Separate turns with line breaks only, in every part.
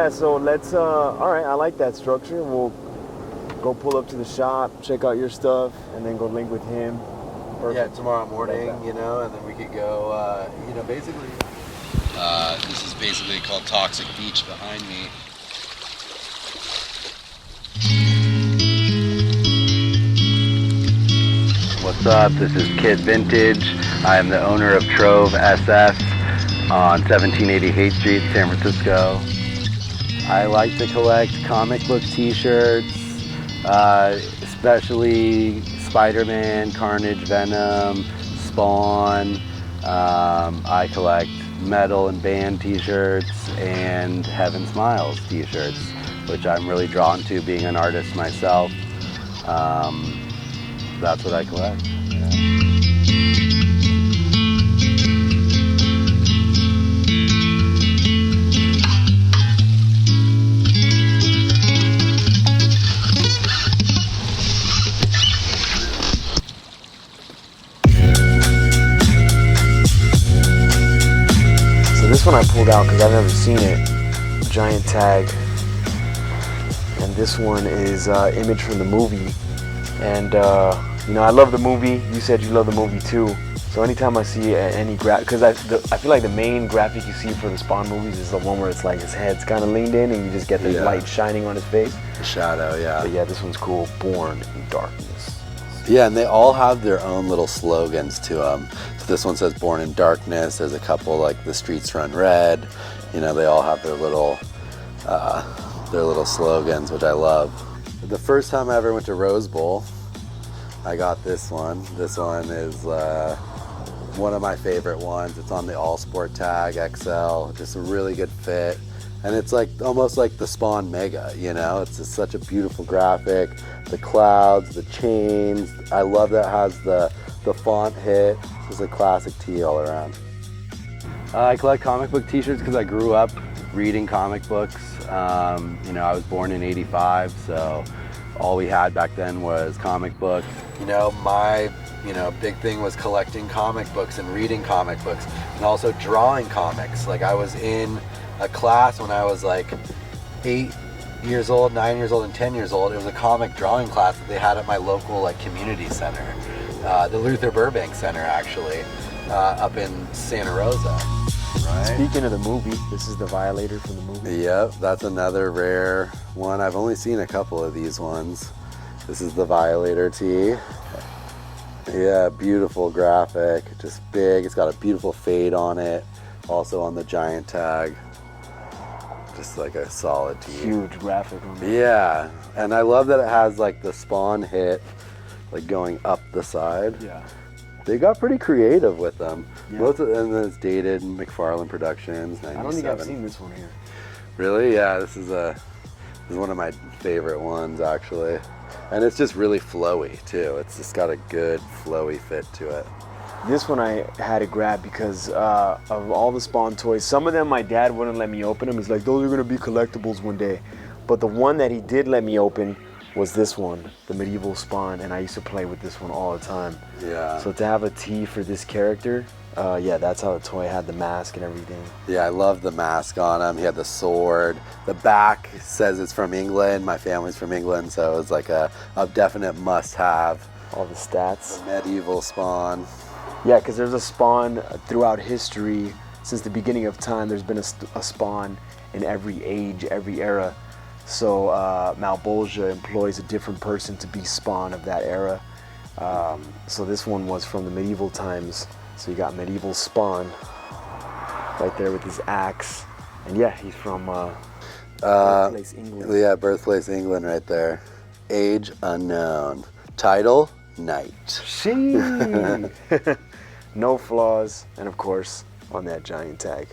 Yeah, so let's, all right, I like that structure. We'll go pull up to the shop, check out your stuff, and then go link with him.
Perfect. Yeah, tomorrow morning, you know, and then we could go, you know, basically. This is basically called Toxic Beach behind me. What's up? This is kitt.vtg. I am the owner of Trove SF on 1780 Haight Street, San Francisco. I like to collect comic book t-shirts, especially Spider-Man, Carnage, Venom, Spawn. I collect metal and band t-shirts and Heaven Smiles t-shirts, which I'm really drawn to being an artist myself. That's what I collect. Yeah.
So this one I pulled out because I've never seen it. Giant tag. And this one is image from the movie. And you know, I love the movie. You said you love the movie too. So anytime I see any because I feel like the main graphic you see for the Spawn movies is the one where it's like his head's kind of leaned in and you just get the light shining on his face.
The shadow, yeah.
But yeah, this one's cool. Born in Darkness.
Yeah, and they all have their own little slogans to them. So this one says Born in Darkness. There's a couple like The Streets Run Red. You know, they all have their little slogans, which I love. The first time I ever went to Rose Bowl, I got this one. This one is one of my favorite ones. It's on the All Sport tag XL, just a really good fit. And it's like almost like the Spawn Mega, you know? It's just such a beautiful graphic. The clouds, the chains. I love that it has the font hit. It's just a classic tee all around. I collect comic book t-shirts because I grew up reading comic books. You know, I was born in '85, so all we had back then was comic books. You know, my big thing was collecting comic books and reading comic books and also drawing comics. Like I was in a class when I was like 8 years old, 9 years old, and 10 years old. It was a comic drawing class that they had at my local like community center, the Luther Burbank Center actually, up in Santa Rosa. Right.
Speaking of the movie, this is the Violator from the movie.
Yep, that's another rare one. I've only seen a couple of these ones. This is the Violator tee. Yeah, beautiful graphic, just big. It's got a beautiful fade on it. Also on the giant tag. Just like a solid tee.
Huge graphic on it.
Yeah, and I love that it has like the Spawn hit, like going up the side.
Yeah.
They got pretty creative with them.
Yeah.
Most of them is dated McFarlane Productions, 97.
I don't think I've seen this one here.
Really? Yeah, this is one of my favorite ones actually. And it's just really flowy too. It's just got a good flowy fit to it.
This one I had to grab because of all the Spawn toys. Some of them my dad wouldn't let me open them. He's like, those are gonna be collectibles one day. But the one that he did let me open was this one, the medieval Spawn, and I used to play with this one all the time.
Yeah.
So to have a tee for this character, yeah, that's how the toy had the mask and everything.
Yeah, I love the mask on him. He had the sword. The back says it's from England. My family's from England, so it's like a definite must-have.
All the stats.
The medieval Spawn.
Yeah, because there's a Spawn throughout history. Since the beginning of time, there's been a Spawn in every age, every era. So Malbolgia employs a different person to be Spawn of that era. So this one was from the medieval times. So you got medieval Spawn right there with his axe. And yeah, he's from birthplace England.
Yeah, birthplace England right there. Age unknown. Title, Knight.
No flaws. And of course, on that giant tag.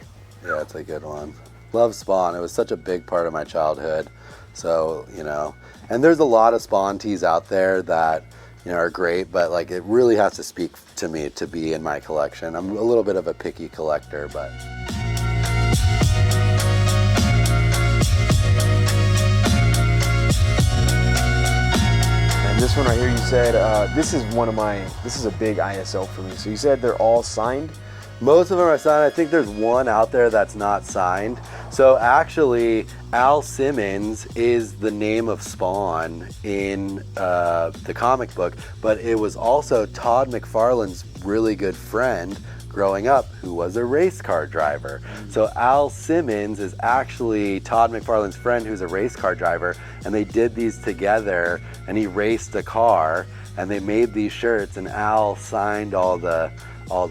Yeah, it's a good one. Love Spawn. It was such a big part of my childhood. So, you know, and there's a lot of Spawn tees out there that, you know, are great, but like it really has to speak to me to be in my collection. I'm a little bit of a picky collector, but.
And this one right here, you said, this is a big ISO for me. So you said they're all signed.
Most of them are signed. I think there's one out there that's not signed. So actually, Al Simmons is the name of Spawn in the comic book, but it was also Todd McFarlane's really good friend growing up who was a race car driver. So Al Simmons is actually Todd McFarlane's friend who's a race car driver, and they did these together, and he raced a car, and they made these shirts, and Al signed all the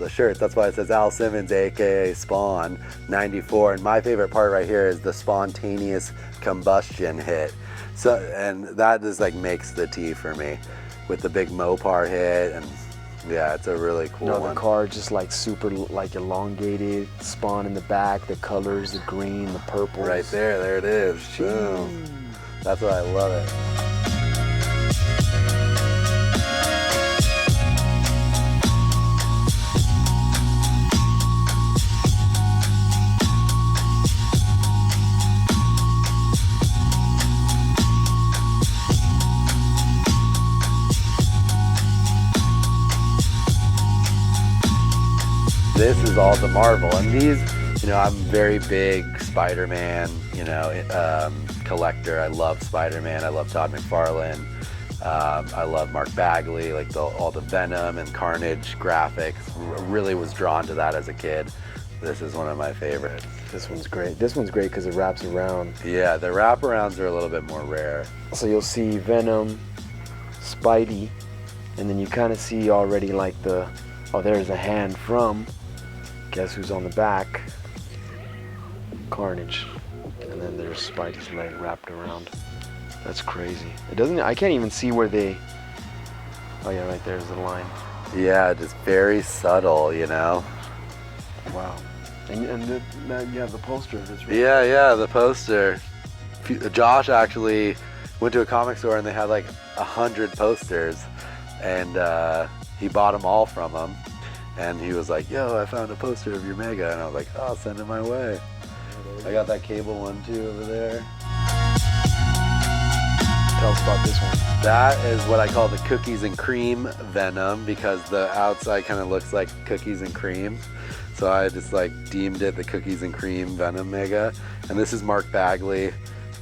shirts. That's why it says Al Simmons, aka Spawn 94. And my favorite part right here is the spontaneous combustion hit. So, and that just like makes the T for me with the big Mopar hit. And yeah, it's a really cool one.
The car just like super like elongated, Spawn in the back, the colors, the green, the purple.
Right there it is. Boom. That's why I love it. This is all the Marvel, and these, you know, I'm very big Spider-Man, you know, collector. I love Spider-Man. I love Todd McFarlane. I love Mark Bagley, like all the Venom and Carnage graphics. Really was drawn to that as a kid. This is one of my favorites.
This one's great. This one's great because it wraps around.
Yeah, the wraparounds are a little bit more rare.
So you'll see Venom, Spidey, and then you kind of see already like there's a hand from, guess who's on the back? Carnage. And then there's Spidey's leg wrapped around. That's crazy. I can't even see where they, oh yeah, right there's the line.
Yeah, just very subtle, you know?
Wow. And you have the poster of this, right?
Yeah, the poster. Josh actually went to a comic store and they had like 100 posters, and he bought them all from them. And he was like, yo, I found a poster of your Mega. And I was like, oh, send it my way. I got that Cable one too over there.
Tell us about this one.
That is what I call the cookies and cream Venom, because the outside kind of looks like cookies and cream. So I just like deemed it the cookies and cream Venom Mega. And this is Mark Bagley,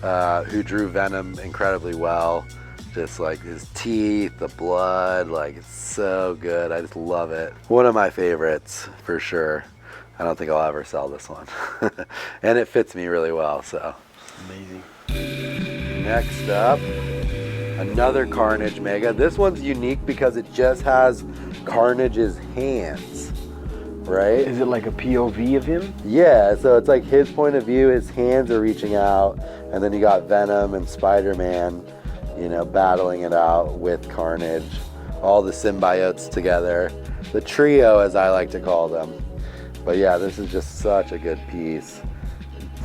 who drew Venom incredibly well. Just like his teeth, the blood, like it's so good. I just love it. One of my favorites for sure. I don't think I'll ever sell this one. And it fits me really well, so.
Amazing.
Next up, another Carnage Mega. This one's unique because it just has Carnage's hands, right?
Is it like a POV of him?
Yeah, so it's like his point of view, his hands are reaching out, and then you got Venom and Spider-Man, you know, battling it out with Carnage, all the symbiotes together, the trio as I like to call them. But yeah, this is just such a good piece.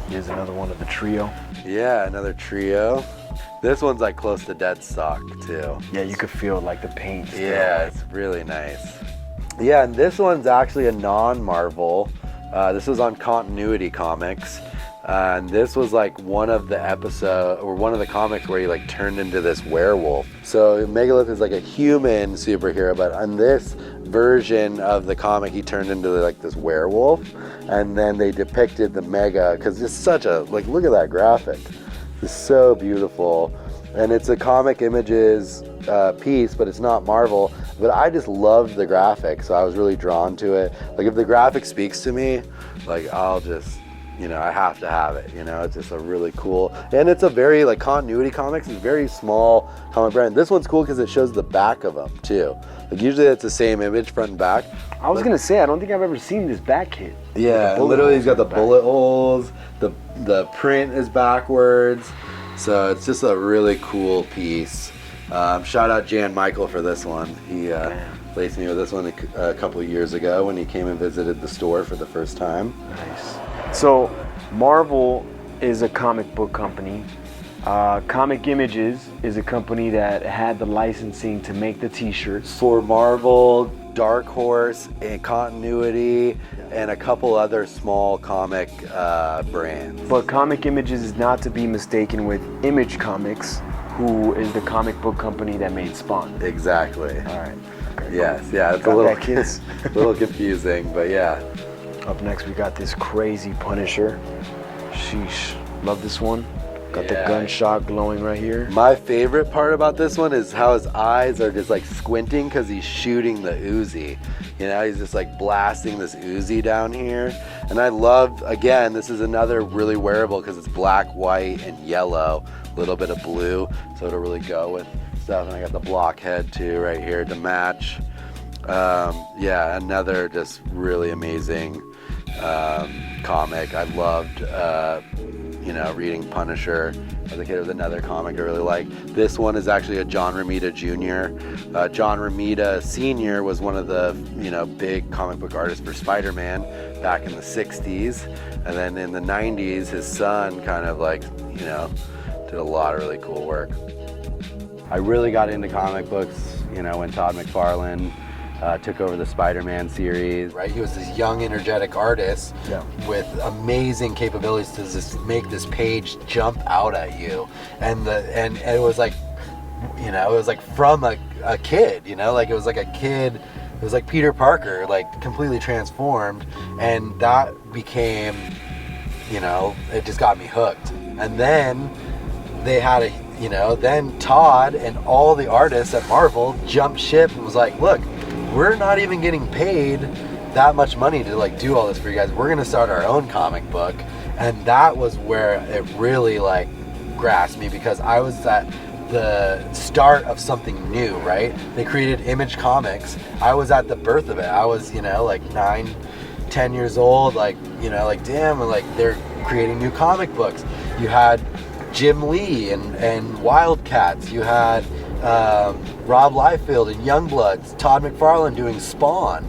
Here's another one of the trio.
Yeah, another trio. This one's like close to dead stock too.
Yeah, you could feel like the paint still.
Yeah, it's really nice. Yeah, and this one's actually a non-Marvel. This was on Continuity Comics. And this was like one of the comics where he like turned into this werewolf. So Megalith is like a human superhero, but on this version of the comic, he turned into like this werewolf. And then they depicted the Mega, because it's such a, like, look at that graphic. It's so beautiful. And it's a Comic Images piece, but it's not Marvel. But I just loved the graphic, so I was really drawn to it. Like if the graphic speaks to me, like I'll just, you know, I have to have it, you know. It's just a really cool, and it's a very, like, Continuity Comics is a very small comic brand. This one's cool because it shows the back of them too. Like usually it's the same image front and back.
I was gonna say, I don't think I've ever seen this back kit.
Yeah, literally he's got the bullet holes, the print is backwards, so it's just a really cool piece. Shout out Jan Michael for this one. He placed me with this one a couple of years ago when he came and visited the store for the first time.
Nice. So Marvel is a comic book company. Comic Images is a company that had the licensing to make the t-shirts.
For Marvel, Dark Horse, and Continuity, and a couple other small comic brands.
But Comic Images is not to be mistaken with Image Comics, who is the comic book company that made Spawn.
Exactly.
All right. Okay,
yes,
cool.
yeah, it's
Got
a little,
that, kids.
a little confusing, but yeah.
Up next, we got this crazy Punisher. Sheesh, love this one. Got the gunshot glowing right here.
My favorite part about this one is how his eyes are just like squinting because he's shooting the Uzi. You know, he's just like blasting this Uzi down here. And I love, again, this is another really wearable because it's black, white, and yellow. A little bit of blue, so it'll really go with stuff. And I got the blockhead too right here to match. Yeah, another just really amazing comic. I loved, you know, reading Punisher as a kid. It was another comic I really liked. This one is actually a John Romita Jr. John Romita Sr. was one of the, you know, big comic book artists for Spider-Man back in the 60s. And then in the 90s, his son kind of like, you know, did a lot of really cool work. I really got into comic books, you know, when Todd McFarlane took over the Spider-Man series. Right, he was this young, energetic artist with amazing capabilities to just make this page jump out at you, and it was like, you know, it was like from a kid, you know, like it was like a kid. It was like Peter Parker, like completely transformed, and that became, you know, it just got me hooked. And then they had a, you know, then Todd and all the artists at Marvel jumped ship and was like, look, we're not even getting paid that much money to like do all this for you guys. We're gonna start our own comic book. And that was where it really like grasped me, because I was at the start of something new, right? They created Image Comics. I was at the birth of it. I was, you know, like 9, 10 years old, like, you know, like damn, like they're creating new comic books. You had Jim Lee and Wildcats. You had Rob Liefeld and Youngbloods, Todd McFarlane doing Spawn,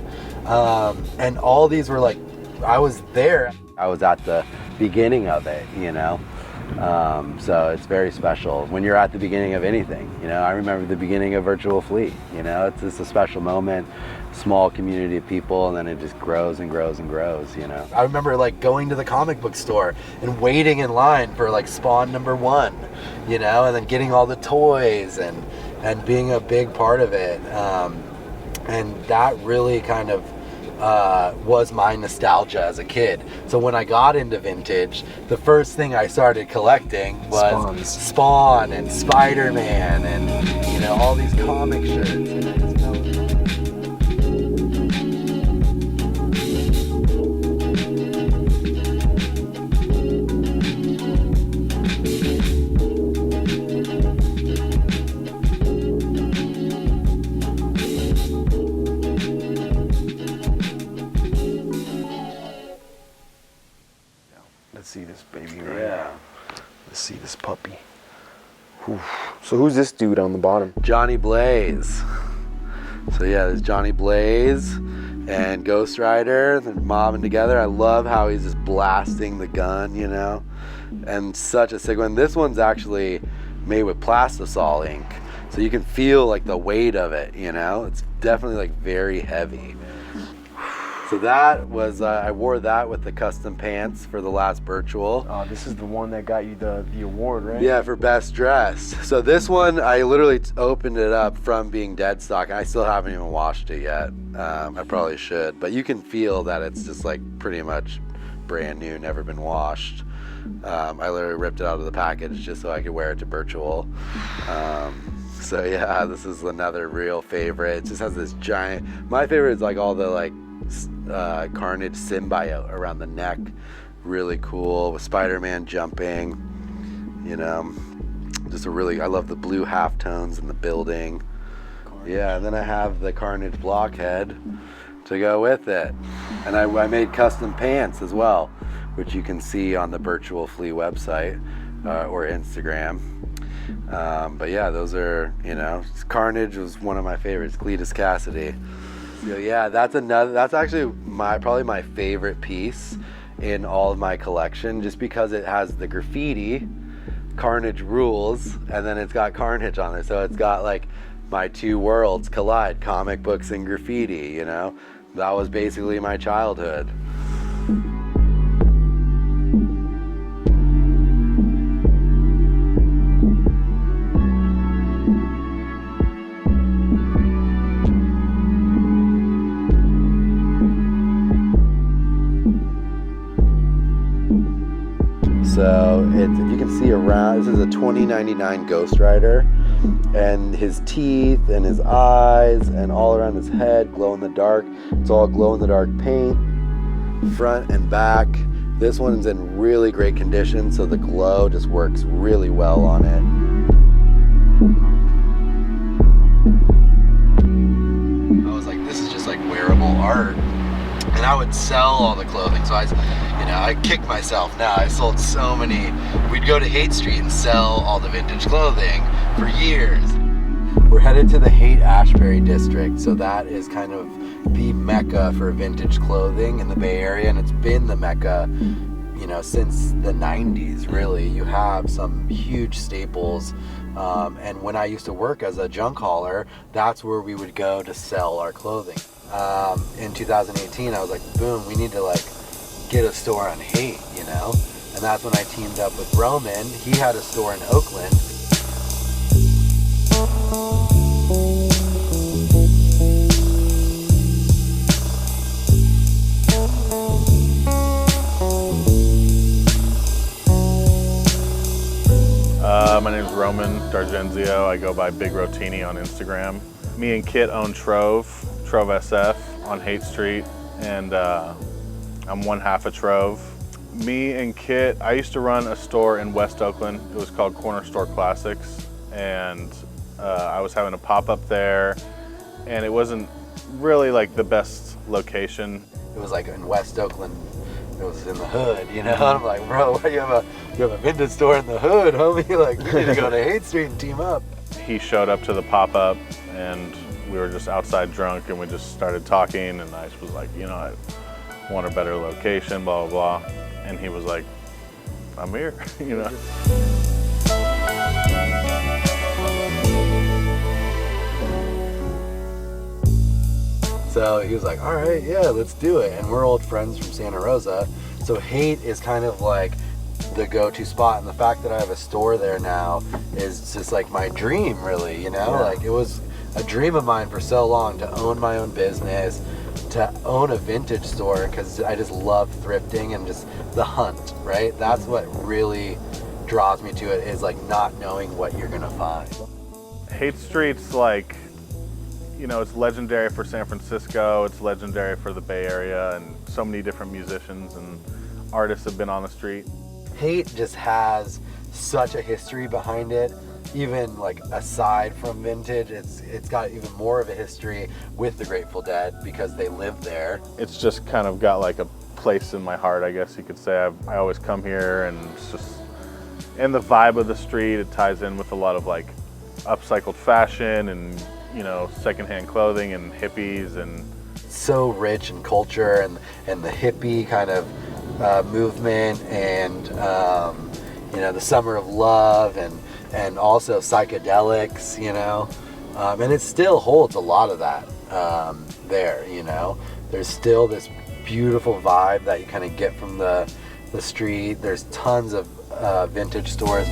and all these were like, I was there. I was at the beginning of it, you know, so it's very special when you're at the beginning of anything. You know, I remember the beginning of Virtual Fleet. You know, it's just a special moment, small community of people, and then it just grows and grows and grows. You know, I remember like going to the comic book store and waiting in line for like Spawn #1, you know, and then getting all the toys and being a big part of it, and that really kind of was my nostalgia as a kid. So when I got into vintage, the first thing I started collecting was Spawn and Spider-Man and, you know, all these comic shirts. And I just fell in love.
Let's see this baby right now. Let's see this puppy. Oof. So who's this dude on the bottom?
Johnny Blaze. So yeah, there's Johnny Blaze and Ghost Rider. They're mobbing together. I love how he's just blasting the gun, you know, and such a sick one. This one's actually made with plastisol ink, so you can feel like the weight of it, you know. It's definitely like very heavy. So that was, I wore that with the custom pants for the last virtual.
This is the one that got you the award, right?
Yeah, for best dressed. So this one, I literally opened it up from being dead stock. I still haven't even washed it yet. I probably should, but you can feel that it's just like pretty much brand new, never been washed. I literally ripped it out of the package just so I could wear it to virtual. So yeah, this is another real favorite. It just has this giant, my favorite is like all the like Carnage symbiote around the neck, really cool, with Spider-Man jumping, you know, just a really, I love the blue halftones in the building. Carnage. Yeah, and then I have the Carnage blockhead to go with it, and I made custom pants as well, which you can see on the Virtual Flea website or Instagram. But yeah, those are, you know, Carnage was one of my favorites, Cletus Cassidy. So yeah, that's actually probably my favorite piece in all of my collection, just because it has the graffiti, Carnage rules, and then it's got Carnage on it. So it's got like my two worlds collide, comic books and graffiti, you know? That was basically my childhood. So if you can see around, this is a 2099 Ghost Rider, and his teeth and his eyes and all around his head glow in the dark. It's all glow in the dark paint, front and back. This one's in really great condition, so the glow just works really well on it. I was like, this is just like wearable art. And I would sell all the clothing, so I kick myself now. I sold so many. We'd go to Haight Street and sell all the vintage clothing for years. We're headed to the Haight-Ashbury district, so that is kind of the mecca for vintage clothing in the Bay Area, and it's been the mecca, since the 90s, really. You have some huge staples, and when I used to work as a junk hauler, that's where we would go to sell our clothing. In 2018, I was like, boom, we need to get a store on Haight, and that's when I teamed up with Roman. He had a store in Oakland.
My name is Roman D'Argenzio. I go by Big Rotini on Instagram. Me and Kit own Trove SF on Haight Street, and I'm one half of Trove. Me and Kit, I used to run a store in West Oakland. It was called Corner Store Classics, and I was having a pop-up there, and it wasn't really the best location.
It was in West Oakland. It was in the hood, I'm like, bro, you have a vintage store in the hood, homie. We need to go to Haight Street and team up.
He showed up to the pop-up, and we were just outside drunk, and we just started talking, and I was like, I want a better location, blah, blah, blah. And he was like, I'm here,
So he was like, all right, yeah, let's do it. And we're old friends from Santa Rosa. So Haight is kind of the go-to spot. And the fact that I have a store there now is just my dream, really,
Yeah.
It was a dream of mine for so long to own my own business, to own a vintage store, because I just love thrifting and just the hunt, right? That's what really draws me to it, is not knowing what you're gonna find.
Haight Street's it's legendary for San Francisco, it's legendary for the Bay Area, and so many different musicians and artists have been on the street.
Haight just has such a history behind it. Even aside from vintage, it's got even more of a history with the Grateful Dead because they live there.
It's just kind of got a place in my heart, I guess you could say. I always come here, and it's just, and the vibe of the street, it ties in with a lot of upcycled fashion and secondhand clothing and hippies, and
so rich in culture and the hippie kind of movement, and the summer of love, and also psychedelics, and it still holds a lot of that there. There's still this beautiful vibe that you kind of get from the street. There's tons of vintage stores.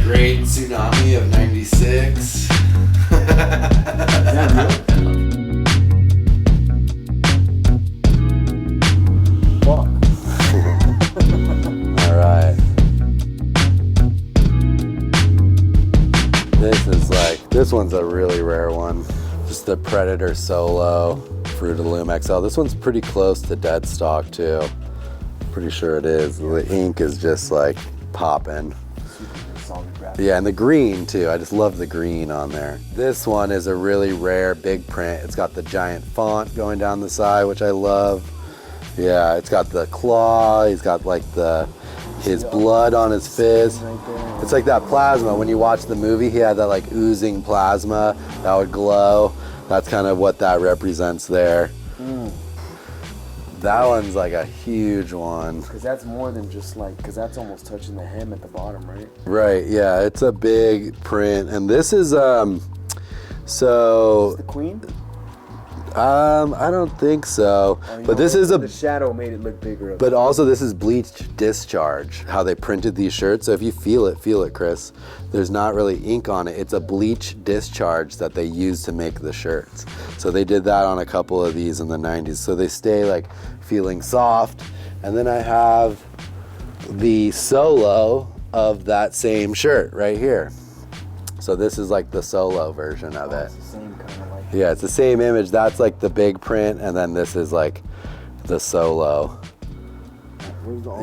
Great tsunami of '96. All right. This one's a really rare one. Just the Predator Solo Fruit of the Loom XL. This one's pretty close to dead stock too. Pretty sure it is. The ink is just like popping.
Super solid graphic.
Yeah, and the green too. I just love the green on there. This one is a really rare big print. It's got the giant font going down the side, which I love. Yeah, it's got the claw. He's got like his blood on his fist. It's like that plasma. When you watch the movie, he had that like oozing plasma that would glow. That's kind of what that represents there. That one's like a huge one.
Because that's more than just like, because that's almost touching the hem at the bottom, right?
Right, yeah, it's a big print. And this is, so...
Is this the queen?
I don't think so. But this is
the shadow made it look bigger.
But also this is bleached discharge, how they printed these shirts. So if you feel it, Chris. There's not really ink on it. It's a bleach discharge that they use to make the shirts. So they did that on a couple of these in the 90s. So they stay like feeling soft. And then I have the solo of that same shirt right here. So this is like the solo version of it.
It's the same kind of like.
Yeah, it's the same image. That's like the big print, and then this is like the solo.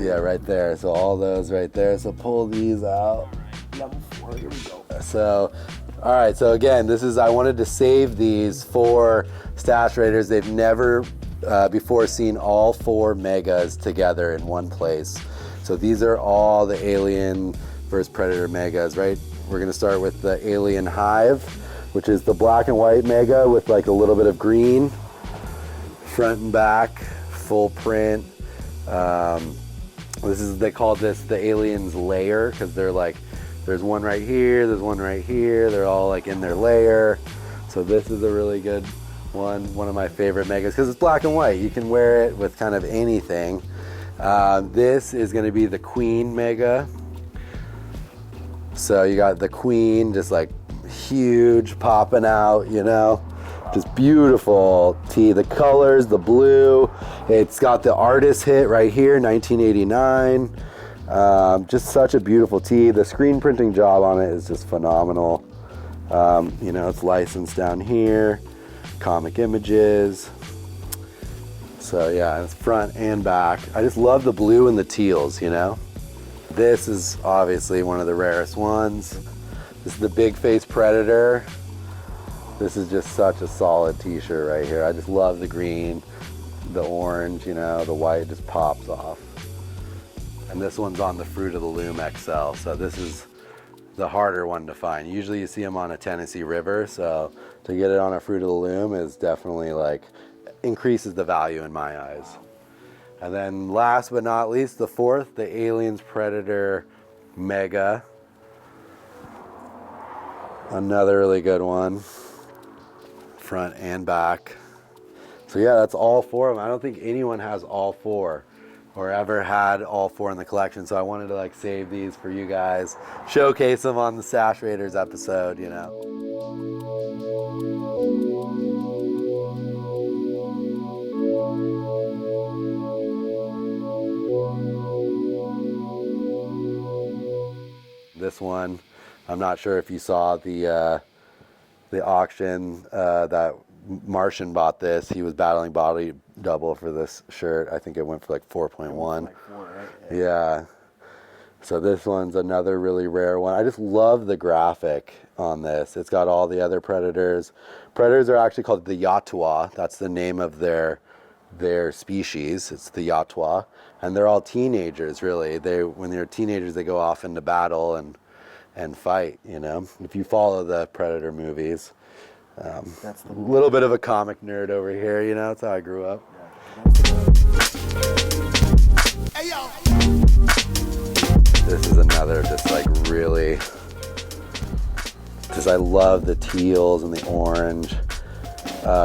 Yeah, right there. So all those right there. So pull these out.
Level 4, here we go.
So, all right. So again, I wanted to save these for Stash Raiders. They've never before seen all 4 megas together in one place. So these are all the Alien vs Predator megas, right? We're gonna start with the Alien Hive, which is the black and white mega with like a little bit of green, front and back, full print. They call this the Aliens layer because they're like, there's one right here, there's one right here. They're all like in their layer. So this is a really good one of my favorite megas because it's black and white. You can wear it with kind of anything. This is gonna be the Queen mega. So you got the Queen just like huge popping out, you know, just beautiful tee. The colors, the blue, it's got the artist hit right here, 1989. Just such a beautiful tee. The screen printing job on it is just phenomenal. You know, it's licensed down here, Comic Images. So yeah, it's front and back. I just love the blue and the teals, you know. This is obviously one of the rarest ones. This is the Big Face Predator. This is just such a solid t-shirt right here. I just love the green, the orange, you know, the white just pops off. And this one's on the Fruit of the Loom XL. So this is the harder one to find. Usually you see them on a Tennessee River. So to get it on a Fruit of the Loom is definitely like, increases the value in my eyes. And then last but not least, the 4th, the Aliens Predator Mega. Another really good one, front and back. So yeah, that's all 4 of them. I don't think anyone has all 4 or ever had all 4 in the collection. So I wanted to like save these for you guys, showcase them on the Stash Raiders episode, you know. This one, I'm not sure if you saw the auction that Martian bought this. He was battling body double for this shirt. I think it went for like 4.1.
Like 4, right?
Yeah. So this one's another really rare one. I just love the graphic on this. It's got all the other Predators. Predators are actually called the Yatwa. That's the name of their species. It's the Yatwa. And they're all teenagers, really. When they're teenagers, they go off into battle and fight, you know. If you follow the Predator movies.
That's the
little bit of a comic nerd over here, you know. That's how I grew up.
Hey, yo.
This is another just like really, I love the teals and the orange.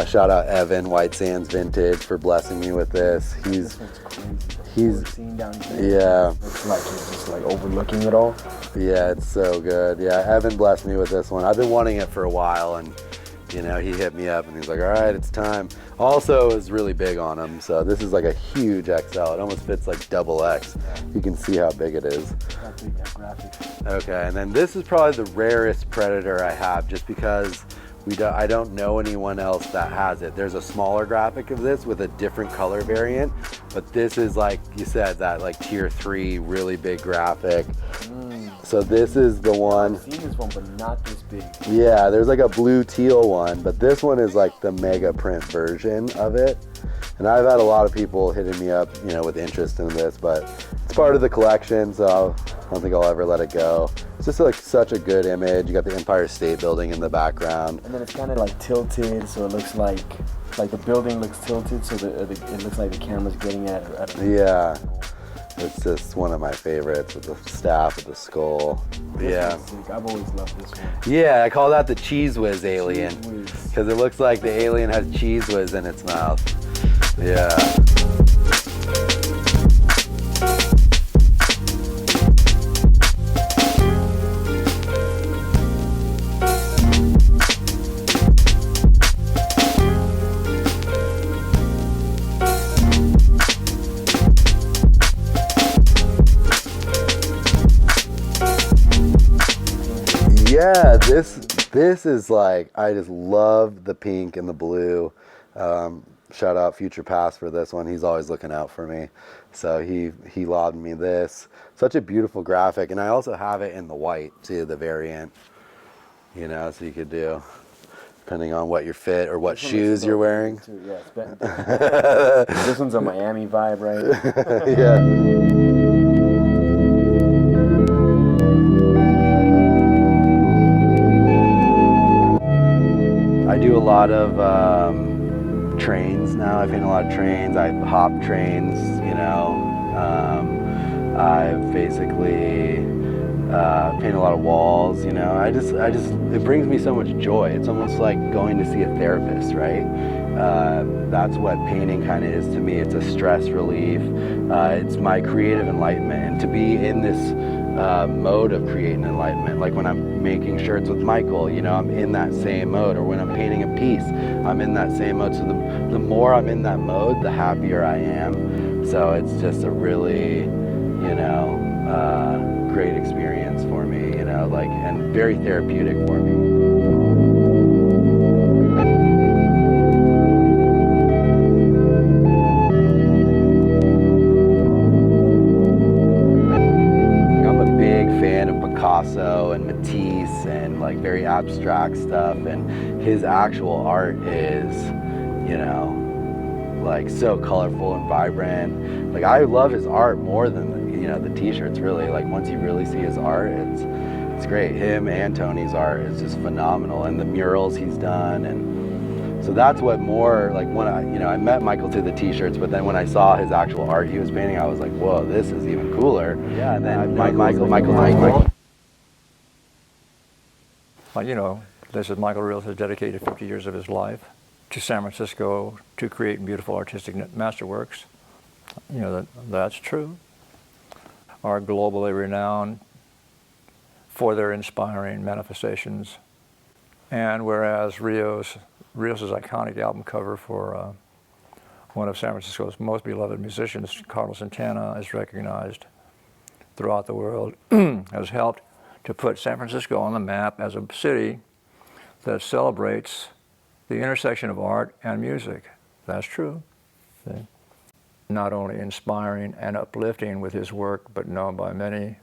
Shout out Evan, White Sands Vintage, for blessing me with this.
This one's crazy.
He's
scene down here.
Yeah.
Looks like he's just like overlooking it all.
Yeah, it's so good. Yeah, Evan blessed me with this one. I've been wanting it for a while, and you know, he hit me up and he's like, all right, it's time. Also, is really big on him. So this is like a huge XL. It almost fits like XXL. You can see how big it is.
How big that graphic.
Okay, and then this is probably the rarest Predator I have, just because I don't know anyone else that has it. There's a smaller graphic of this with a different color variant, But this is, like you said, that like tier 3 really big graphic. So this is the one.
I've seen this one, but not this big.
Yeah, there's like a blue teal one, but this one is like the mega print version of it. And I've had a lot of people hitting me up, you know, with interest in this, but it's part of the collection, so I don't think I'll ever let it go. It's just like such a good image. You got the Empire State Building in the background.
And then it's kind of like tilted, so it looks like the building looks tilted, so it looks like the camera's getting at it.
Yeah. It's just one of my favorites with the staff, with the skull. Yeah.
I've always loved this one.
Yeah, I call that the Cheese Whiz alien. Because it looks like the alien has Cheese Whiz in its mouth. Yeah. Yeah, this is like, I just love the pink and the blue. Shout out Future Past for this one. He's always looking out for me. So he lobbed me this. Such a beautiful graphic. And I also have it in the white too, the variant. You know, so you could do, depending on what your fit or what shoes you're wearing.
Too. Yeah, this one's a Miami vibe, right?
Yeah. I do a lot of trains now. I paint a lot of trains. I hop trains, you know. I've basically paint a lot of walls, you know. It brings me so much joy. It's almost like going to see a therapist, right? That's what painting kind of is to me. It's a stress relief. It's my creative enlightenment. And to be in this mode of creating enlightenment, like when I'm making shirts with Michael, you know, I'm in that same mode, or when I'm painting a piece, I'm in that same mode. So the more I'm in that mode, the happier I am. So it's just a really, you know, great experience for me, you know, like, and very therapeutic for me. And Matisse and like very abstract stuff, and his actual art is, you know, like so colorful and vibrant. Like I love his art more than you know the t-shirts really. Like once you really see his art, it's great. Him and Tony's art is just phenomenal, and the murals he's done. And so that's what more like when I met Michael through the t-shirts, but then when I saw his actual art he was painting, I was like, whoa, this is even cooler. Yeah, and then Michael.
Well, you know, this is Michael Rios has dedicated 50 years of his life to San Francisco to create beautiful artistic masterworks. You know, that's true. Are globally renowned for their inspiring manifestations. And whereas Rios's iconic album cover for one of San Francisco's most beloved musicians, Carlos Santana, is recognized throughout the world, has helped to put San Francisco on the map as a city that celebrates the intersection of art and music. That's true. See? Not only inspiring and uplifting with his work, but known by many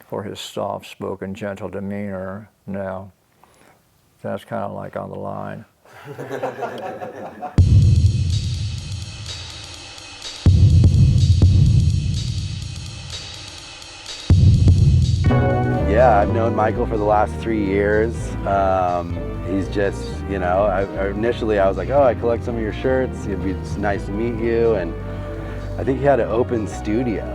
for his soft-spoken, gentle demeanor. Now, that's kind of like on the line.
Yeah, I've known Michael for the last 3 years. He's just, you know, initially I was like, oh, I collect some of your shirts. It's nice to meet you. And I think he had an open studio.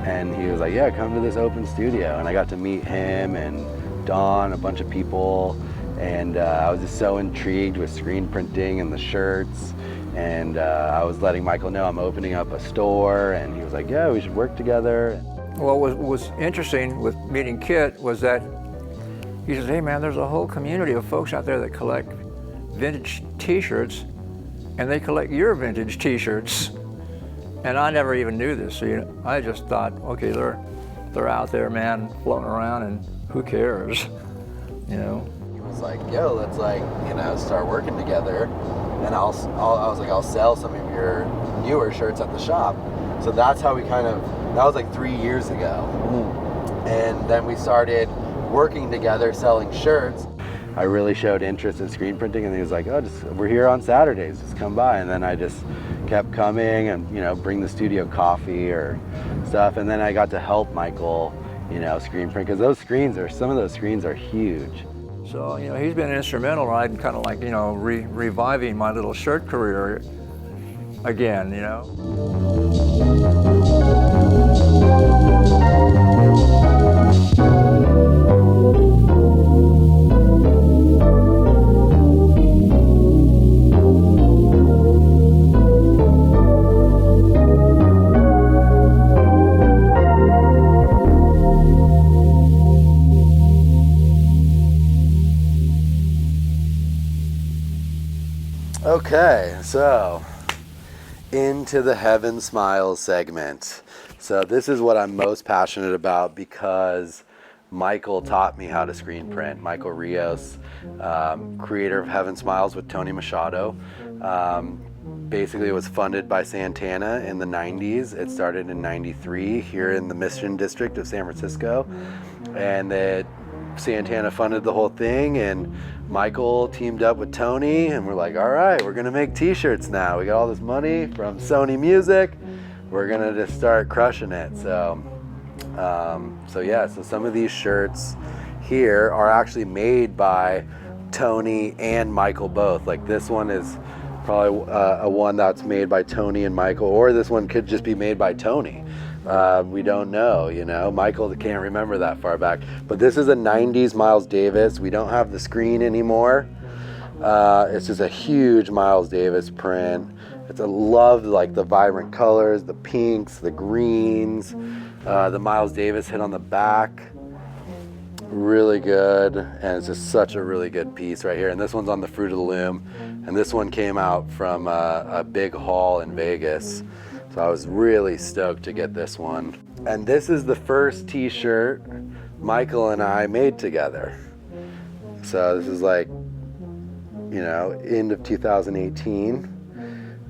And he was like, yeah, come to this open studio. And I got to meet him and Dawn, a bunch of people. And I was just so intrigued with screen printing and the shirts. And I was letting Michael know I'm opening up a store. And he was like, yeah, we should work together.
Well, what was interesting with meeting Kitt was that he says, hey man, there's a whole community of folks out there that collect vintage t-shirts, and they collect your vintage t-shirts. And I never even knew this, so, you know, I just thought, okay, they're out there, man, floating around, and who cares, you know?
He was like, yo, let's like, you know, start working together, and I was like, I'll sell some of your newer shirts at the shop. So that's how we that was like 3 years ago. And then we started working together selling shirts. I really showed interest in screen printing, and he was like, oh, we're here on Saturdays, just come by. And then I just kept coming and, bring the studio coffee or stuff. And then I got to help Michael, screen print, because some of those screens are huge.
So, he's been instrumental, right, in kind of like, reviving my little shirt career again,
Okay, so into the Heaven Smiles segment. So this is what I'm most passionate about because Michael taught me how to screen print. Michael Rios, creator of Heaven Smiles with Tony Machado. Basically it was funded by Santana in the 90s. It started in 93 here in the Mission District of San Francisco. And Santana funded the whole thing, and Michael teamed up with Tony, and we're like, all right, we're gonna make t-shirts now. We got all this money from Sony Music. We're gonna just start crushing it. So some of these shirts here are actually made by Tony and Michael both. Like this one is probably a one that's made by Tony and Michael, or this one could just be made by Tony. We don't know, Michael can't remember that far back. But this is a 90s Miles Davis. We don't have the screen anymore. It's just a huge Miles Davis print. I love like the vibrant colors, the pinks, the greens, the Miles Davis hit on the back. Really good, and it's just such a really good piece right here. And this one's on the Fruit of the Loom, and this one came out from a big haul in Vegas. So I was really stoked to get this one. And this is the first t-shirt Michael and I made together. So this is like, end of 2018.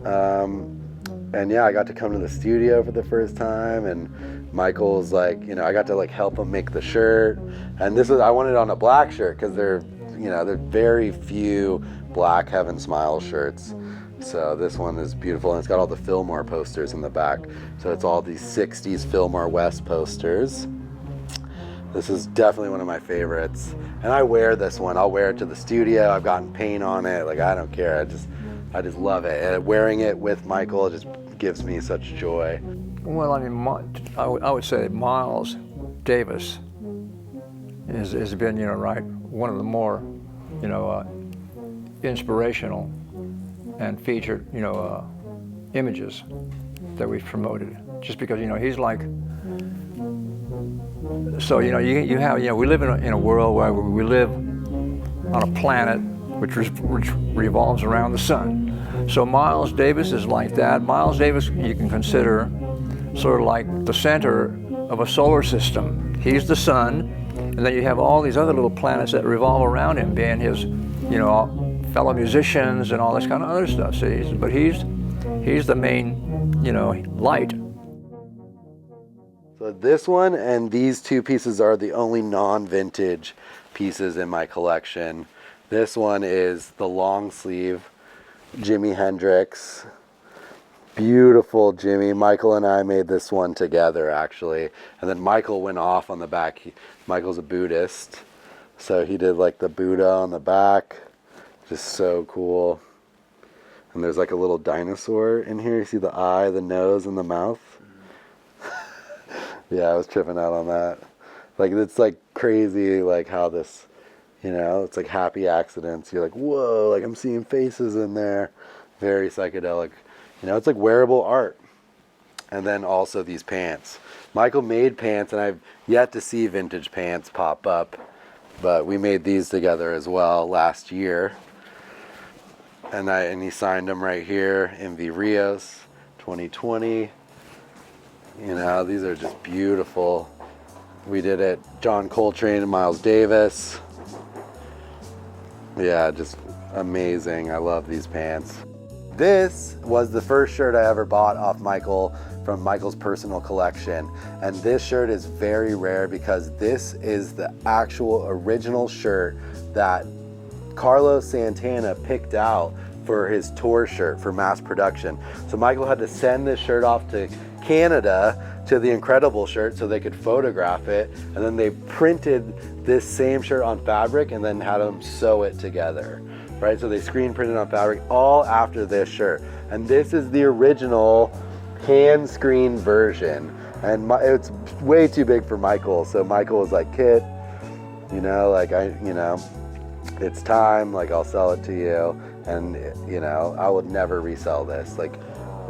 And yeah, I got to come to the studio for the first time, and Michael's like, I got to like help him make the shirt. And I wanted it on a black shirt because there are very few black Heaven Smile shirts. So this one is beautiful, and it's got all the Fillmore posters in the back. So it's all these 60s Fillmore West posters. This is definitely one of my favorites. And I wear this one. I'll wear it to the studio. I've gotten paint on it. Like, I don't care. I just love it. And wearing it with Michael just gives me such joy.
Well, I mean, I would say Miles Davis has been, one of the more, inspirational and featured, images that we've promoted. Just because, he's like, so, you have, we live in a world where we live on a planet which revolves around the sun. So Miles Davis is like that. Miles Davis you can consider sort of like the center of a solar system. He's the sun, and then you have all these other little planets that revolve around him, being his, fellow musicians and all this kind of other stuff. See, but he's the main, light.
So this one and these two pieces are the only non-vintage pieces in my collection. This one is the long sleeve Jimi Hendrix. Beautiful Jimmy. Michael and I made this one together, actually. And then Michael went off on the back. Michael's a Buddhist, so he did like the Buddha on the back. Just so cool. And there's like a little dinosaur in here. You see the eye, the nose, and the mouth. Yeah, I was tripping out on that. Like, it's like crazy, like how this, it's like happy accidents. You're like, whoa, like I'm seeing faces in there. Very psychedelic. It's like wearable art. And then also these pants. Michael made pants, and I've yet to see vintage pants pop up, but we made these together as well last year. And he signed them right here, MV Rios, 2020. These are just beautiful. We did it, John Coltrane and Miles Davis. Yeah, just amazing. I love these pants. This was the first shirt I ever bought off Michael from Michael's personal collection. And this shirt is very rare because this is the actual original shirt that Carlos Santana picked out for his tour shirt for mass production. So Michael had to send this shirt off to Canada to the Incredible shirt so they could photograph it, and then they printed this same shirt on fabric and then had them sew it together, right? So they screen printed on fabric all after this shirt. And this is the original hand screen version. And it's way too big for Michael. So Michael was like, Kit, you know, like it's time, like I'll sell it to you. And you know, I would never resell this. Like,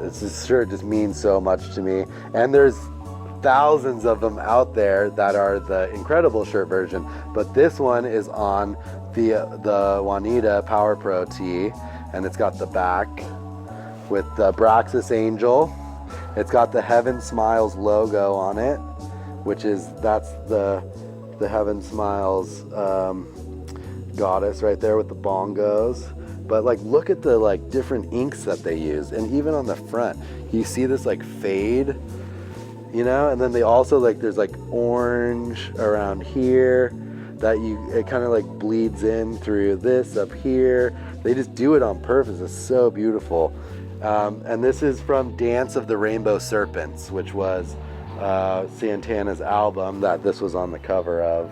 this shirt just means so much to me. And there's thousands of them out there that are the Incredible shirt version, but this one is on the Juanita Power Pro tee, and it's got the back with the Braxis Angel. It's got the Heaven Smiles logo on it, that's the Heaven Smiles goddess right there with the bongos. But like, look at the like different inks that they use, and even on the front, you see this like fade, you know, and then they also like, there's like orange around here that it kind of like bleeds in through this up here. They just do it on purpose. It's so beautiful. And this is from Dance of the Rainbow Serpents, which was Santana's album that this was on the cover of.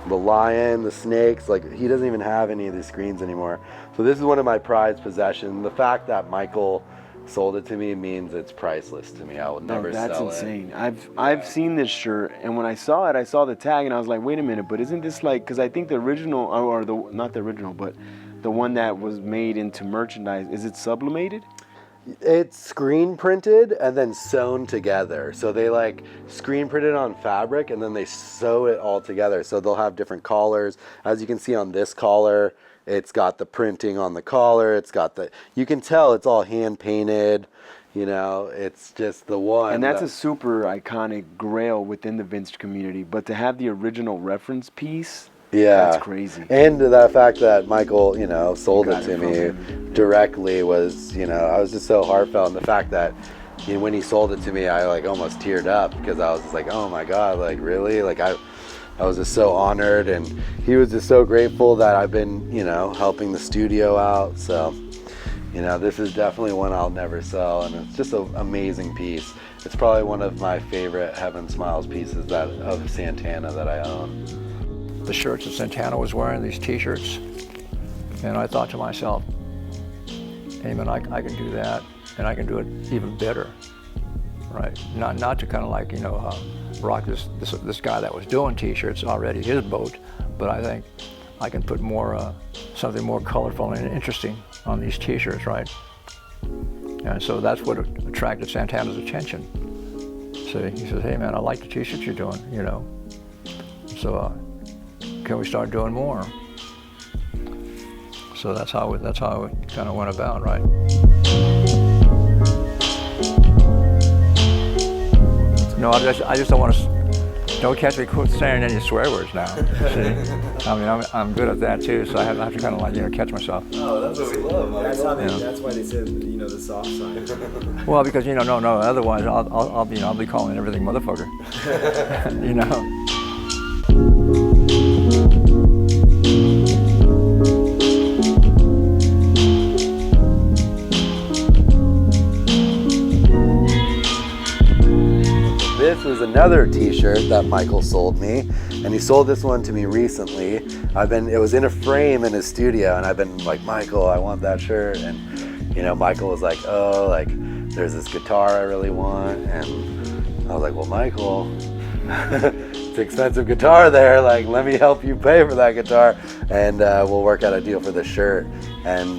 The lion, the snakes, like he doesn't even have any of these screens anymore. So this is one of my prized possessions. The fact that Michael sold it to me means it's priceless to me. I will never sell it.
That's insane. I've seen this shirt, and when I saw it, I saw the tag, and I was like, wait a minute, but isn't this like, because I think the original, or the not the original, but the one that was made into merchandise, is it sublimated?
It's screen printed and then sewn together. So they like screen printed on fabric and then they sew it all together. So they'll have different collars. As you can see on this collar, it's got the printing on the collar. It's got you can tell it's all hand painted. You know, it's just the one.
And that's a super iconic Grail within the vintage community. But to have the original reference piece,
yeah,
that's crazy.
And the fact that Michael, you know, sold it to me directly was, you know, I was just so heartfelt. And the fact that, you know, when he sold it to me, I like almost teared up because I was just like, oh my God, like really? Like I was just so honored, and he was just so grateful that I've been, you know, helping the studio out. So, you know, this is definitely one I'll never sell, and it's just an amazing piece. It's probably one of my favorite Heaven Smiles pieces of Santana that I own.
The shirts that Santana was wearing, these t-shirts, and I thought to myself, hey man, I can do that, and I can do it even better, right? Not to kind of like, you know, rock this guy that was doing t-shirts already, his boat, but I think I can put more, something more colorful and interesting on these t-shirts, right? And so that's what attracted Santana's attention. So he says, hey man, I like the t-shirts you're doing, you know. So can we start doing more? So that's how it kind of went about, right? No, I just don't want to. Don't catch me saying any swear words now. See, I mean, I'm good at that too, so I have to kind of like, you know, catch myself.
Oh, that's what we love.
That's why they said, you know, the soft side.
Well, because you know, no. Otherwise, I'll be calling everything motherfucker. You know.
This was another t-shirt that Michael sold me, and he sold this one to me recently. It was in a frame in his studio, and I've been like, Michael, I want that shirt. And you know, Michael was like, oh, like there's this guitar I really want. And I was like, well, Michael, it's an expensive guitar there. Like, let me help you pay for that guitar, and we'll work out a deal for the shirt. And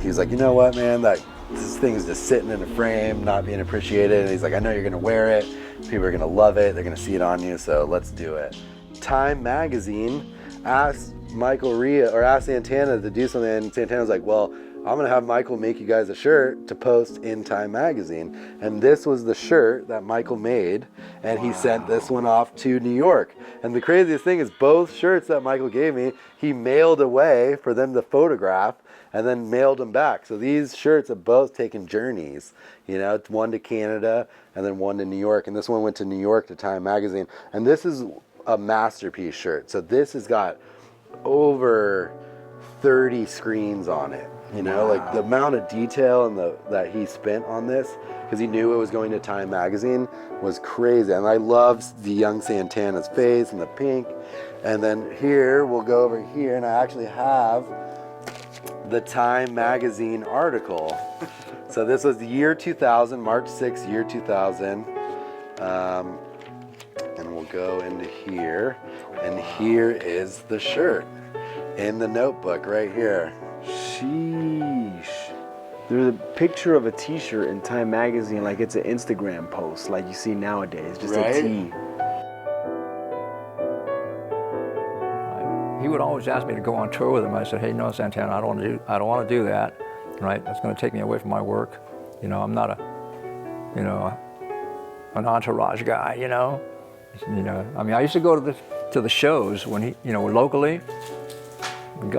he was like, you know what, man, this thing is just sitting in a frame, not being appreciated. And he's like, I know you're gonna wear it. People are gonna love it. They're gonna see it on you. So let's do it. Time magazine asked Michael Rios, or asked Santana to do something, and Santana was like, well, I'm gonna have Michael make you guys a shirt to post in Time Magazine. And this was the shirt that Michael made, and he sent this one off to New York. And the craziest thing is both shirts that Michael gave me, he mailed away for them to photograph and then mailed them back. So these shirts have both taken journeys, you know, one to Canada and then one to New York. And this one went to New York to Time Magazine. And this is a masterpiece shirt. So this has got over 30 screens on it. You know, like the amount of detail and that he spent on this, because he knew it was going to Time Magazine, was crazy. And I love the young Santana's face and the pink. And then here, we'll go over here, and I actually have the Time Magazine article. So this was the year 2000, March 6th, year 2000. And we'll go into here, and here is the shirt in the notebook right here.
Sheesh. There's a picture of a t-shirt in Time Magazine like it's an Instagram post like you see nowadays, just
Right?
a tee.
He would always ask me to go on tour with him. I said, hey, no, Santana, I don't want to do that. Right? That's going to take me away from my work. You know, I'm not an entourage guy. You know. I mean, I used to go to the shows when he, locally.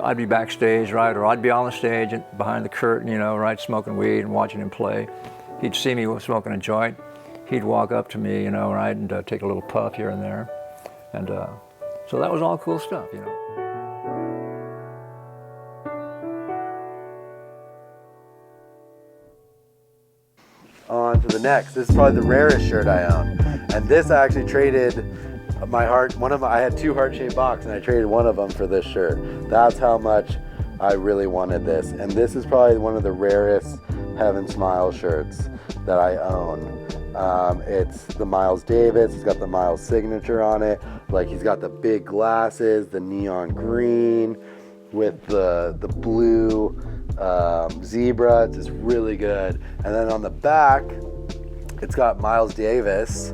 I'd be backstage, right, or I'd be on the stage and behind the curtain, right, smoking weed and watching him play. He'd see me smoking a joint. He'd walk up to me, right, and take a little puff here and there, and so that was all cool stuff,
On to the next. This is probably the rarest shirt I own, and this I actually traded my heart. I had two heart-shaped boxes, and I traded one of them for this shirt. That's how much I really wanted this, and this is probably one of the rarest Heaven Smile shirts that I own. It's the Miles Davis. It's got the Miles signature on it. Like, he's got the big glasses, the neon green with the blue zebra. It's just really good. And then on the back, it's got Miles Davis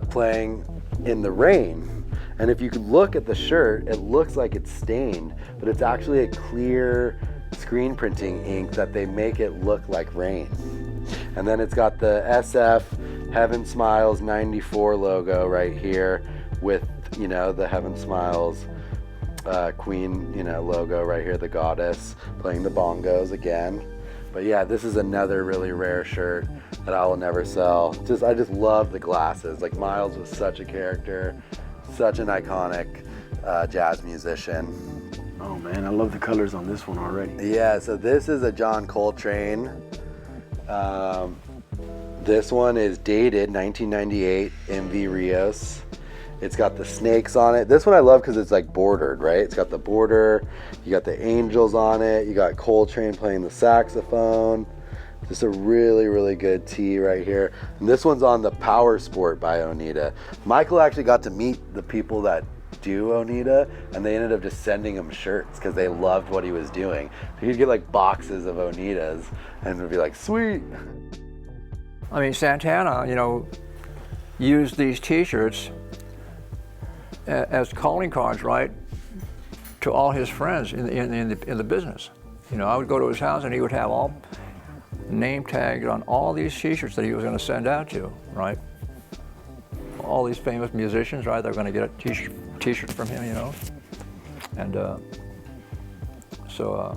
playing in the rain. And if you could look at the shirt, it looks like it's stained, but it's actually a clear screen printing ink that they make it look like rain. And then it's got the SF Heaven Smiles 94 logo right here with, the Heaven Smiles Queen, logo right here, the goddess playing the bongos again. But yeah, this is another really rare shirt that I will never sell. I just love the glasses. Like, Miles was such a character, such an iconic jazz musician.
Oh man, I love the colors on this one already.
Yeah, so this is a John Coltrane. This one is dated 1998, MV Rios. It's got the snakes on it. This one I love because it's like bordered, right? It's got the border, you got the angels on it, you got Coltrane playing the saxophone. Just a really, really good tee right here. And this one's on the Power Sport by Oneida. Michael actually got to meet the people that do Oneida, and they ended up just sending him shirts because they loved what he was doing. So he'd get like boxes of Oneidas and would be like, sweet.
I mean, Santana, used these T-shirts as calling cards, right, to all his friends in the business. I would go to his house and he would have all name tagged on all these T-shirts that he was going to send out to, right? All these famous musicians, right? They're going to get a T-shirt from him, and so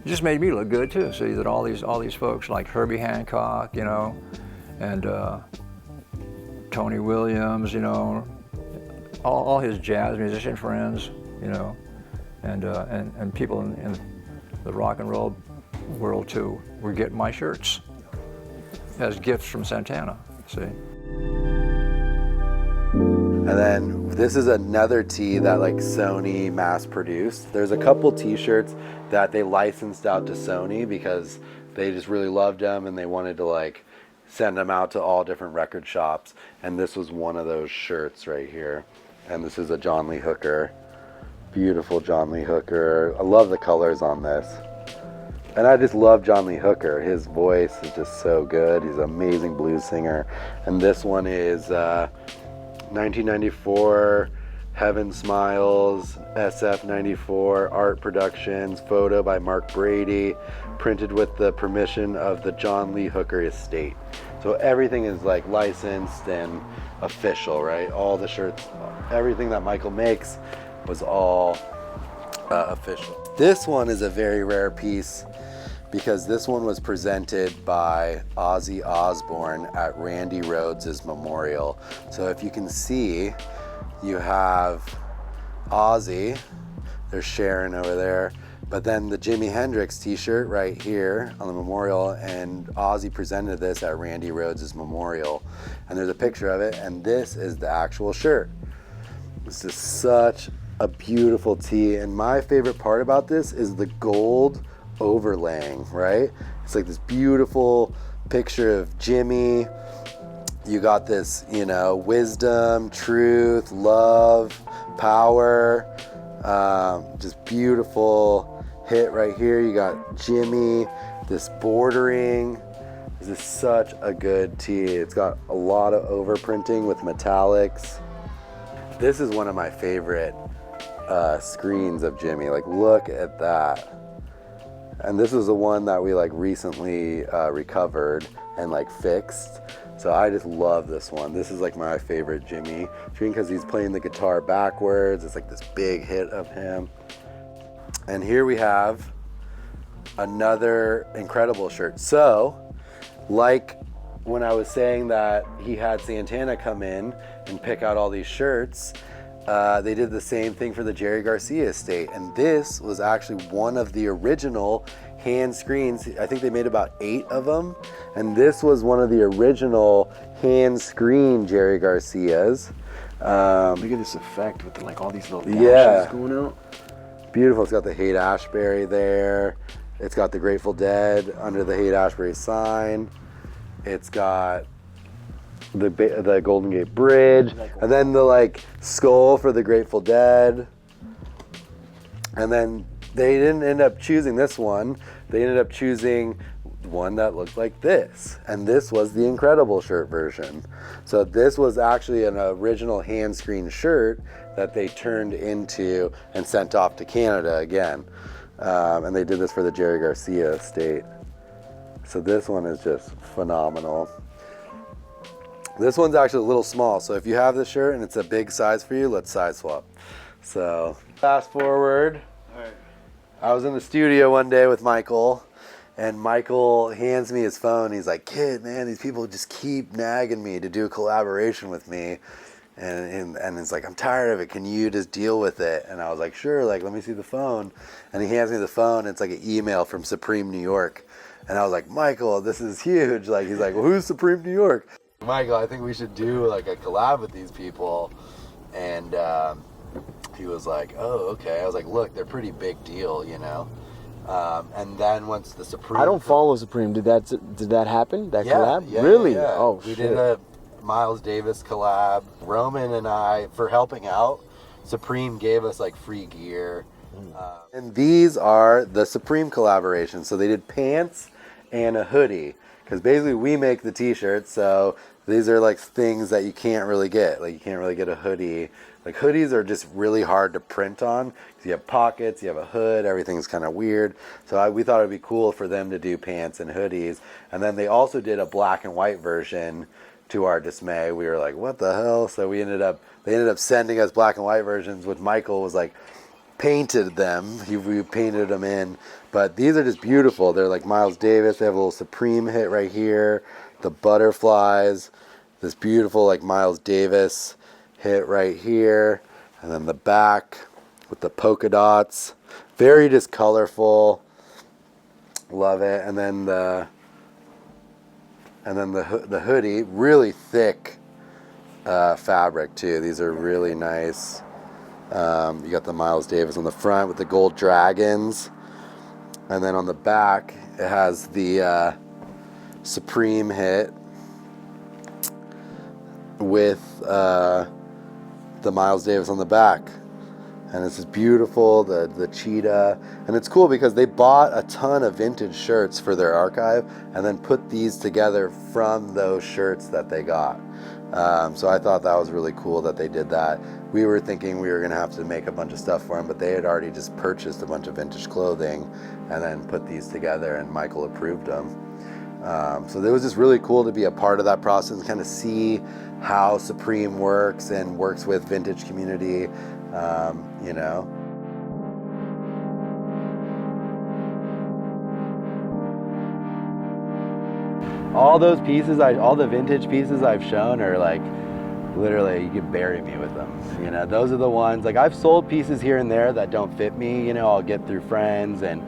it just made me look good too. See that all these folks like Herbie Hancock, and Tony Williams, all his jazz musician friends, and people in the rock and roll world too were getting my shirts as gifts from Santana. See.
And then this is another tee that like Sony mass produced. There's a couple t-shirts that they licensed out to Sony because they just really loved them and they wanted to like send them out to all different record shops. And this was one of those shirts right here. And this is a John Lee Hooker. Beautiful John Lee Hooker. I love the colors on this. And I just love John Lee Hooker. His voice is just so good. He's an amazing blues singer. And this one is 1994 Heaven Smiles, SF94, Art Productions, photo by Mark Brady, printed with the permission of the John Lee Hooker estate. So everything is like licensed and official, right? All the shirts, everything that Michael makes was all official. This one is a very rare piece because this one was presented by Ozzy Osbourne at Randy Rhoads' memorial. So if you can see, you have Ozzy, there's Sharon over there, but then the Jimi Hendrix t-shirt right here on the memorial, and Ozzy presented this at Randy Rhoads' memorial. And there's a picture of it, and this is the actual shirt. This is such a beautiful tee, and my favorite part about this is the gold overlaying, right? It's like this beautiful picture of Jimmy. You got this, you know, wisdom, truth, love, power, just beautiful hit right here. You got Jimmy, this bordering. This is such a good tee. It's got a lot of overprinting with metallics. This is one of my favorite screens of Jimmy. Like, look at that. And this is the one that we like recently recovered and like fixed. So I just love this one. This is like my favorite Jimmy screen because he's playing the guitar backwards. It's like this big hit of him. And here we have another incredible shirt. So, like when I was saying that he had Santana come in and pick out all these shirts, they did the same thing for the Jerry Garcia estate. And this was actually one of the original hand screens. I think they made about 8 of them. And this was one of the original hand screen Jerry Garcias.
Look at this effect with like all these little dashes going out.
Beautiful. It's got the haight-ashbury there. It's got the Grateful Dead under the haight-ashbury sign. It's got the Golden Gate Bridge, and then the like skull for the Grateful Dead. And then they didn't end up choosing this one. They ended up choosing one that looked like this, and this was the Incredible shirt version. So this was actually an original hand screen shirt that they turned into and sent off to Canada again. And they did this for the Jerry Garcia estate. So this one is just phenomenal. This one's actually a little small, so if you have this shirt and it's a big size for you, let's size swap. So fast forward.
All right.
I was in the studio one day with Michael, and Michael hands me his phone. He's like, "Kid, man, these people just keep nagging me to do a collaboration with me." And it's like, "I'm tired of it. Can you just deal with it?" And I was like, "Sure, like, let me see the phone." And he hands me the phone, and it's like an email from Supreme New York. And I was like, "Michael, this is huge." Like, he's like, "Well, who's Supreme New York?" Michael, I think we should do like a collab with these people. And he was like, "Oh, okay." I was like, "Look, they're pretty big deal, you know." And then once the Supreme,
I don't follow Supreme. Did that happen? That collab?
Yeah,
really?
yeah.
Oh,
we
shit.
did a Miles Davis collab. Roman and I, for helping out, Supreme gave us like free gear. And these are the Supreme collaborations. So they did pants and a hoodie. Because basically we make the t-shirts, so these are like things that you can't really get. Like, you can't really get a hoodie. Like, hoodies are just really hard to print on. You have pockets, you have a hood, everything's kind of weird. So we thought it'd be cool for them to do pants and hoodies. And then they also did a black and white version. To our dismay, we were like, "What the hell?" So they ended up sending us black and white versions, which Michael was like, painted them. We painted them in. But these are just beautiful. They're like Miles Davis. They have a little Supreme hit right here. The butterflies. This beautiful like Miles Davis hit right here. And then the back with the polka dots. Very just colorful. Love it. And then the hoodie, really thick fabric too. These are really nice. You got the Miles Davis on the front with the gold dragons. And then on the back, it has the Supreme hit with the Miles Davis on the back. And it's just beautiful, the cheetah. And it's cool because they bought a ton of vintage shirts for their archive and then put these together from those shirts that they got, So I thought that was really cool that they did that. We were thinking we were gonna have to make a bunch of stuff for them, but they had already just purchased a bunch of vintage clothing and then put these together, and Michael approved them. So it was just really cool to be a part of that process and kind of see how Supreme works and works with vintage community, you know. All those pieces, all the vintage pieces I've shown are like, literally, you could bury me with them. You know, those are the ones, like I've sold pieces here and there that don't fit me, you know, I'll get through friends and,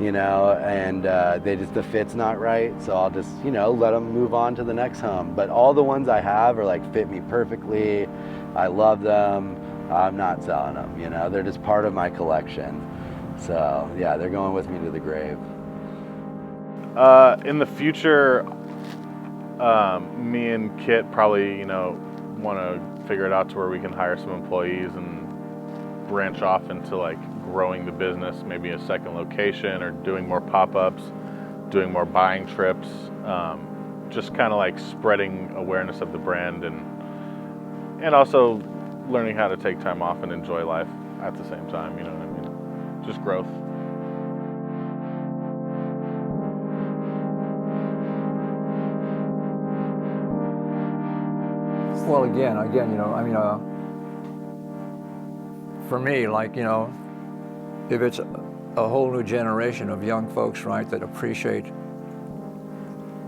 you know, and the fit's not right. So I'll just, you know, let them move on to the next home. But all the ones I have are like fit me perfectly. I love them. I'm not selling them, you know, they're just part of my collection. So yeah, they're going with me to the grave.
In the future, me and Kit probably, you know, want to figure it out to where we can hire some employees and branch off into like growing the business, maybe a second location or doing more pop-ups, doing more buying trips, just kind of like spreading awareness of the brand and also learning how to take time off and enjoy life at the same time, you know what I mean? Just growth.
Well, again, you know, I mean, for me, like, you know, if it's a whole new generation of young folks, right, that appreciate,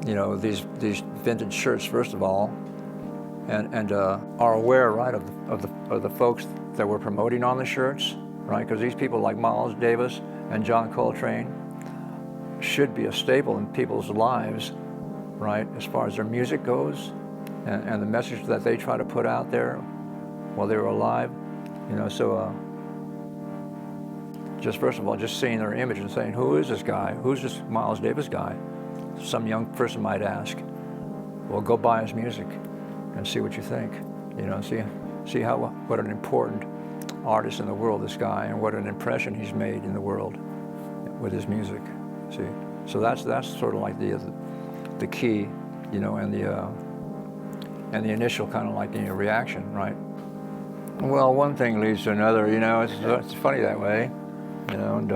you know, these vintage shirts first of all, and are aware, right, of the folks that we're promoting on the shirts, right, because these people like Miles Davis and John Coltrane should be a staple in people's lives, right, as far as their music goes. And the message that they try to put out there while they were alive, you know, so just first of all, just seeing their image and saying, who is this guy? Who's this Miles Davis guy? Some young person might ask. Well, go buy his music and see what you think. You know, see what an important artist in the world this guy, and what an impression he's made in the world with his music. See, so that's sort of like the key, you know, and the initial kind of like, you know, reaction, right? Well, one thing leads to another, you know, it's funny that way, you know, and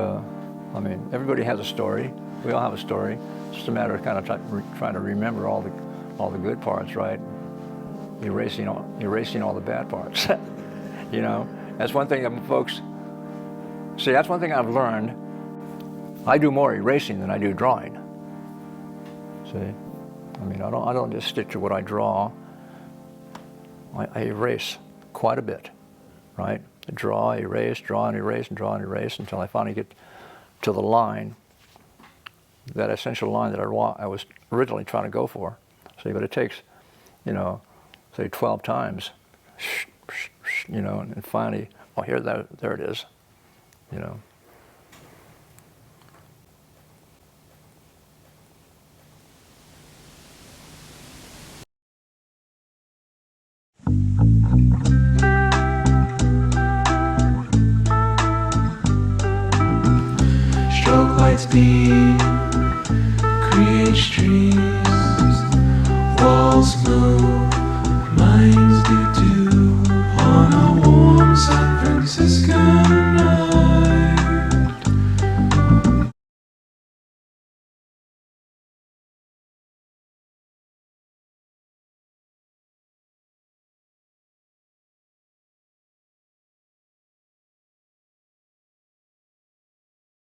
I mean, everybody has a story. We all have a story. It's just a matter of kind of trying to remember all the good parts, right? Erasing all the bad parts. You know, that's one thing that folks, see, that's one thing I've learned. I do more erasing than I do drawing. See, I mean, I don't just stick to what I draw. I erase quite a bit, right? I draw, erase, draw and erase, and draw and erase until I finally get to the line, that essential line that I was originally trying to go for. See, but it takes, you know, say 12 times, you know, and finally, oh, there it is, you know.
Stroke light speed, create streams.